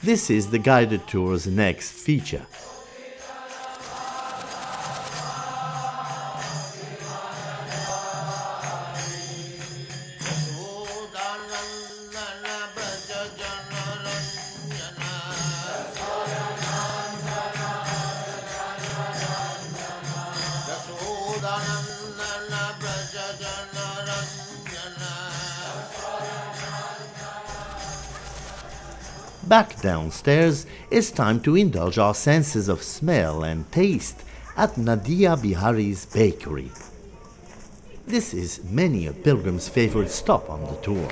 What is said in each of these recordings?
This is the guided tour's next feature. Back downstairs, it's time to indulge our senses of smell and taste at Nadia Bihari's bakery. This is many a pilgrim's favorite stop on the tour.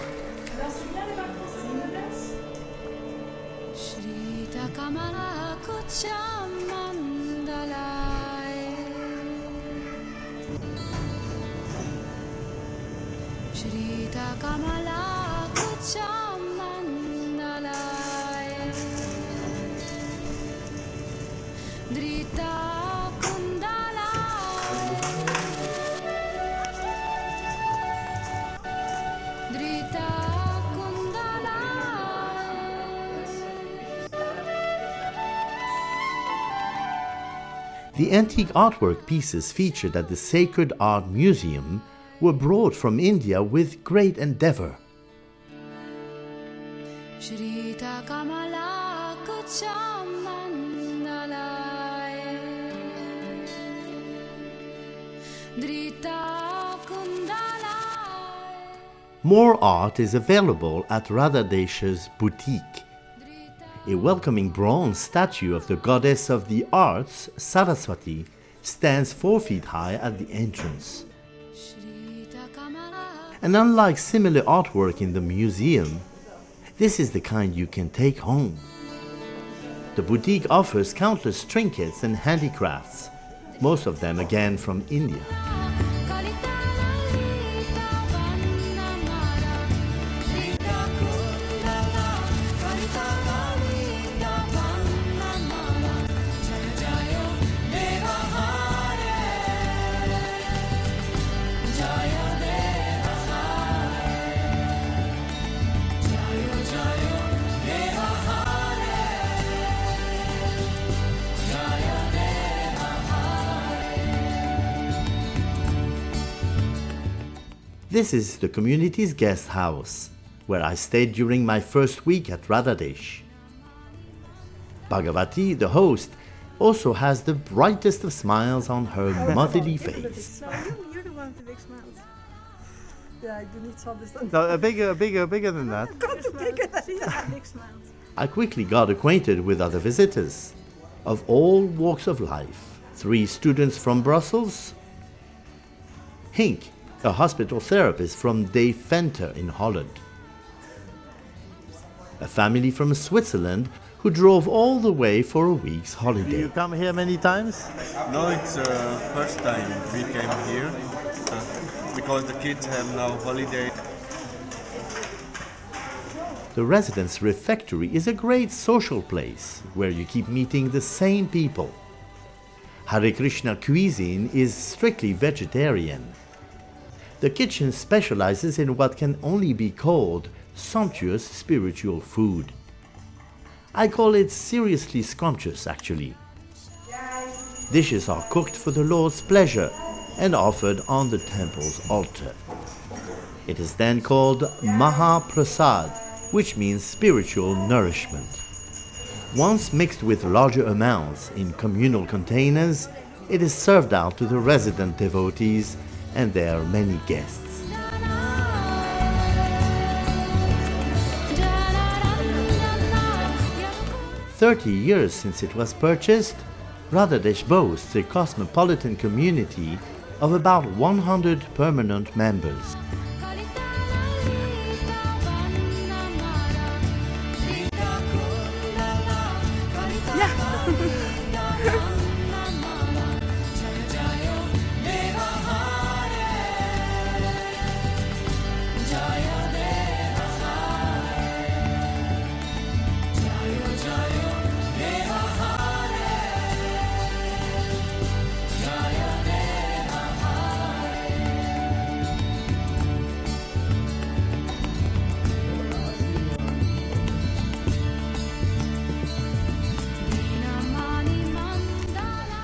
The antique artwork pieces featured at the Sacred Art Museum were brought from India with great endeavor. More art is available at Radhadesh's boutique. A welcoming bronze statue of the goddess of the arts, Saraswati, stands 4 feet high at the entrance. And unlike similar artwork in the museum, this is the kind you can take home. The boutique offers countless trinkets and handicrafts, most of them again from India. This is the community's guest house, where I stayed during my first week at Radhadesh. Bhagavati, the host, also has the brightest of smiles on her motherly face. You're the one with the big smiles. Yeah, I do need to understand. No, bigger than that. Got to bigger than that. Big smiles. I quickly got acquainted with other visitors, of all walks of life. 3 students from Brussels, Hink, a hospital therapist from Deventer in Holland, a family from Switzerland who drove all the way for a week's holiday. You come here many times? No, it's first time we came here because the kids have now holiday. The residence refectory is a great social place where you keep meeting the same people. Hare Krishna cuisine is strictly vegetarian. The kitchen specializes in what can only be called sumptuous spiritual food. I call it seriously scrumptious, actually. Dishes are cooked for the Lord's pleasure and offered on the temple's altar. It is then called Maha Prasad, which means spiritual nourishment. Once mixed with larger amounts in communal containers, it is served out to the resident devotees and their many guests. "30 years since it was purchased, Radhadesh boasts a cosmopolitan community of about 100 permanent members.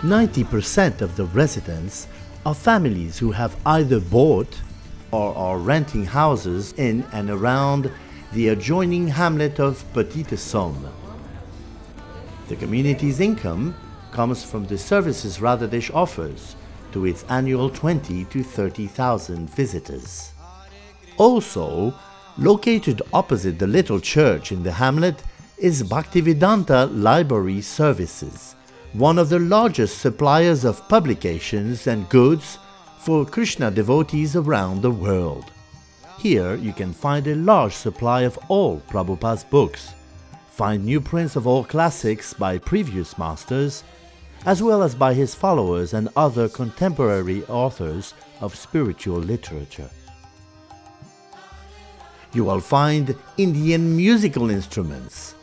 90% of the residents are families who have either bought or are renting houses in and around the adjoining hamlet of Petite Somme. The community's income comes from the services Radhadesh offers to its annual 20 to 30,000 visitors. Also, located opposite the little church in the hamlet is Bhaktivedanta Library Services, one of the largest suppliers of publications and goods for Krishna devotees around the world. Here you can find a large supply of all Prabhupada's books, find new prints of all classics by previous masters, as well as by his followers and other contemporary authors of spiritual literature. You will find Indian musical instruments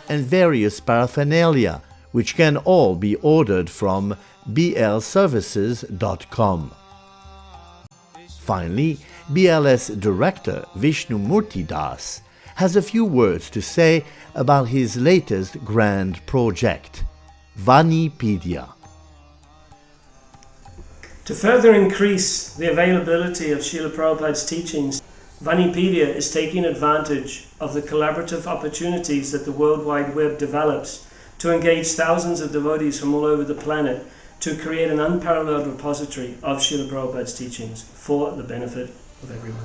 and various paraphernalia, which can all be ordered from blservices.com. Finally, BLS director Vishnu Murti Das has a few words to say about his latest grand project, Vanipedia. To further increase the availability of Srila Prabhupada's teachings, Vanipedia is taking advantage of the collaborative opportunities that the World Wide Web develops to engage thousands of devotees from all over the planet to create an unparalleled repository of Srila Prabhupada's teachings for the benefit of everyone.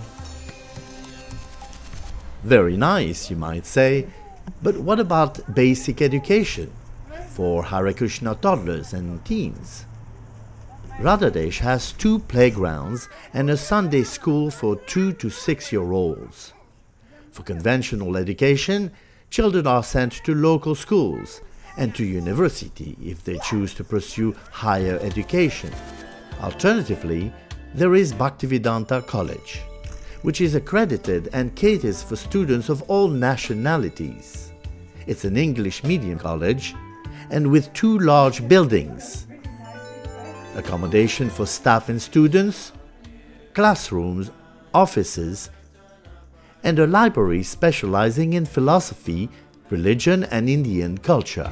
Very nice, you might say, but what about basic education for Hare Krishna toddlers and teens? Radhadesh has 2 playgrounds and a Sunday school for 2 to 6-year-olds. For conventional education, children are sent to local schools and to university if they choose to pursue higher education. Alternatively, there is Bhaktivedanta College, which is accredited and caters for students of all nationalities. It's an English medium college and with 2 large buildings, accommodation for staff and students, classrooms, offices, and a library specializing in philosophy, religion and Indian culture.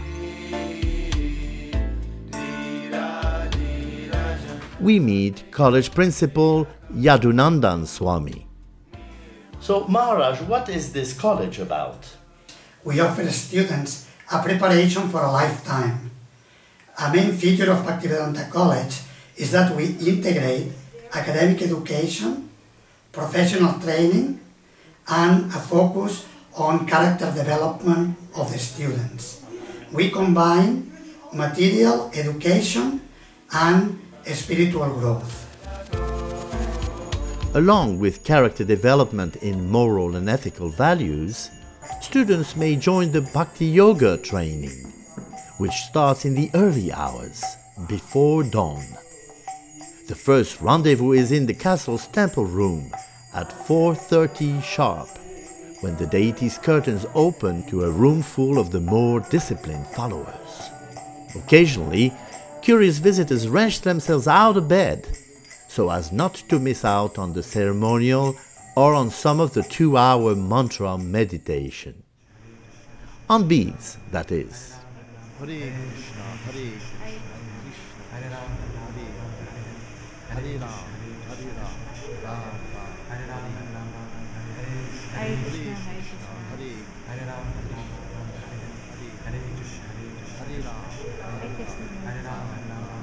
We meet college principal Yadunandan Swami. So Maharaj, what is this college about? We offer students a preparation for a lifetime. A main feature of Bhaktivedanta College is that we integrate academic education, professional training, and a focus on character development of the students. We combine material education and spiritual growth. Along with character development in moral and ethical values, students may join the Bhakti Yoga training, which starts in the early hours, before dawn. The first rendezvous is in the castle's temple room at 4:30 sharp, when the deity's curtains open to a room full of the more disciplined followers. Occasionally, curious visitors wrench themselves out of bed so as not to miss out on the ceremonial or on some of the 2-hour mantra meditation. On beads, that is. Hare Krishna, Hare Krishna, Hare Rama, Hare Rama, Hare Rama, Rama, Hare Rama, Hare Krishna, Hare Rama, Hare Krishna, Hare Rama, Hare Rama,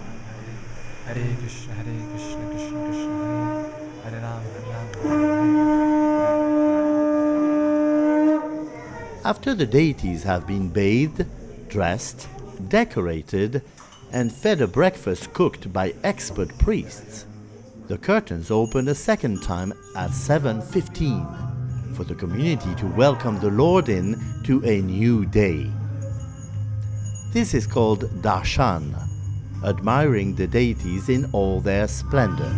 Hare Krishna, Hare Krishna, Krishna Krishna, Hare Rama, After the deities have been bathed, dressed, decorated, and fed a breakfast cooked by expert priests, the curtains open a second time at 7:15 for the community to welcome the Lord in to a new day. This is called darshan, admiring the deities in all their splendor.